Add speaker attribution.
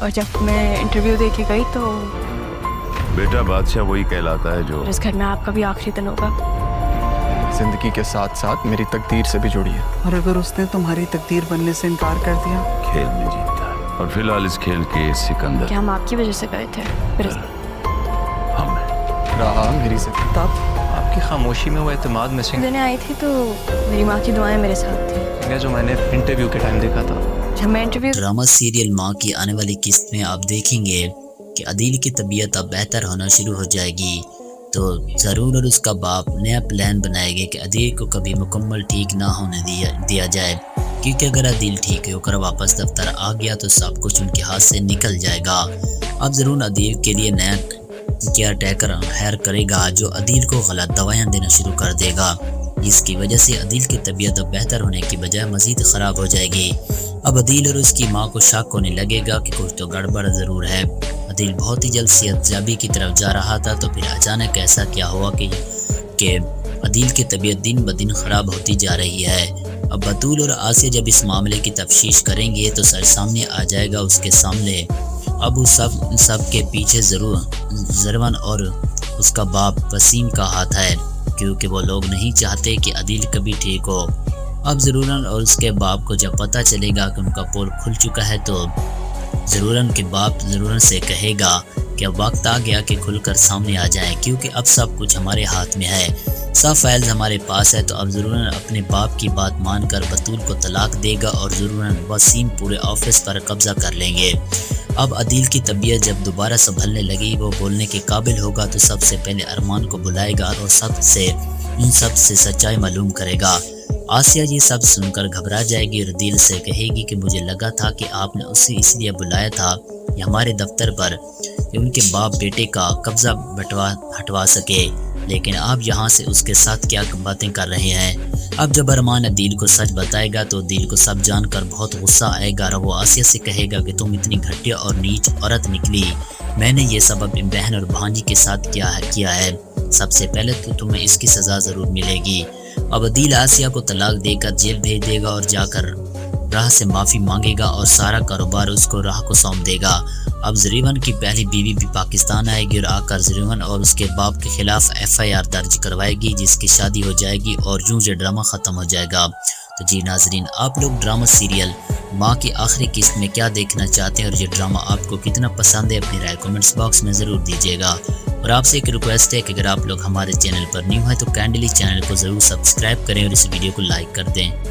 Speaker 1: और जब मैं इंटरव्यू दे के गई तो
Speaker 2: बेटा बादशाह वही कहलाता है जो
Speaker 1: इस घर में आपका भी आखिरी दिन होगा।
Speaker 3: जिंदगी के साथ साथ मेरी तकदीर से भी जुड़ी है, और अगर उसने तुम्हारी तकदीर बनने से इनकार कर दिया,
Speaker 2: खेल में जीतता है। और फिलहाल इस खेल के सिकंदर
Speaker 1: क्या हम आपकी वजह से गए थे? फिर
Speaker 2: हम
Speaker 3: रहा मेरी से तब
Speaker 4: आपकी खामोशी में वो एतमाद मिसिंग
Speaker 1: देने आई थी तो मेरी माँ की दुआएं मेरे साथ थी।
Speaker 4: है जो मैंने इंटरव्यू के टाइम देखा था।
Speaker 1: जब मैं इंटरव्यू
Speaker 5: ड्रामा सीरियल माँ की आने वाली किस्त में आप देखेंगे कि अदील की तबीयत अब बेहतर होना शुरू हो जाएगी, तो ज़रूर और उसका बाप नया प्लान बनाएगा कि अदील को कभी मुकम्मल ठीक ना होने दिया जाए, क्योंकि अगर अदील ठीक होकर वापस दफ्तर आ गया तो सब कुछ उनके हाथ से निकल जाएगा। अब ज़रूर अदील के लिए नया केयर टेकर हायर करेगा जो अदील को गलत दवाइयाँ देना शुरू कर देगा, जिसकी वजह से अदील की तबीयत अब बेहतर होने की बजाय मज़ीद ख़राब हो जाएगी। अब अदील और उसकी माँ को शक होने लगेगा कि कुछ तो गड़बड़ ज़रूर है। अदील बहुत ही जल्द सेहतयाबी की तरफ जा रहा था तो फिर अचानक ऐसा क्या हुआ कि अदील की तबीयत दिन ब दिन ख़राब होती जा रही है। अब बतूल और आसिया जब इस मामले की तफ्तीश करेंगे तो सर सामने आ जाएगा उसके सामने। अब उस सब के पीछे ज़रवन और उसका बाप वसीम का हाथ है, क्योंकि वो लोग नहीं चाहते कि अदील कभी ठीक हो। अब ज़रूरन और उसके बाप को जब पता चलेगा कि उनका पोल खुल चुका है तो ज़रूरन के बाप ज़रूरन से कहेगा कि अब वक्त आ गया कि खुलकर सामने आ जाए, क्योंकि अब सब कुछ हमारे हाथ में है, सब फाइल्स हमारे पास है। तो अब ज़रूरन अपने बाप की बात मानकर बतूल को तलाक देगा और ज़रूरन वसीम पूरे ऑफिस पर कब्जा कर लेंगे। अब अदील की तबीयत जब दोबारा संभलने लगी, वो बोलने के काबिल होगा तो सबसे पहले अरमान को बुलाएगा और इन सब से सच्चाई मालूम करेगा। आसिया ये सब सुनकर घबरा जाएगी और दिल से कहेगी कि मुझे लगा था कि आपने उसे इसलिए बुलाया था हमारे दफ्तर पर कि उनके बाप बेटे का कब्जा हटवा सके, लेकिन आप यहाँ से उसके साथ क्या बातें कर रहे हैं। अब जब अरमान अदील को सच बताएगा तो अदील को सब जानकर बहुत गुस्सा आएगा और वो आसिया से कहेगा कि तुम इतनी घटिया और नीच औरत निकली, मैंने ये सब अपनी बहन और भांजी के साथ किया है, सबसे पहले तो तुम्हें इसकी सज़ा ज़रूर मिलेगी। अब अदील आसिया को तलाक देकर जेल भेज देगा और जाकर राह से माफ़ी मांगेगा और सारा कारोबार उसको राह को सौंप देगा। अब ज़रीवन की पहली बीवी भी पाकिस्तान आएगी और आकर ज़रीवन और उसके बाप के खिलाफ FIR दर्ज करवाएगी, जिसकी शादी हो जाएगी और यूं ये ड्रामा ख़त्म हो जाएगा। तो जी नाजरीन, आप लोग ड्रामा सीरियल माँ की आखिरी किस्त में क्या देखना चाहते हैं और ये ड्रामा आपको कितना पसंद है, अपनी राय कमेंट्स बॉक्स में ज़रूर दीजिएगा। और आपसे एक रिक्वेस्ट है कि अगर आप लोग हमारे चैनल पर न्यू हैं तो काइंडली चैनल को ज़रूर सब्सक्राइब करें और इस वीडियो को लाइक कर दें।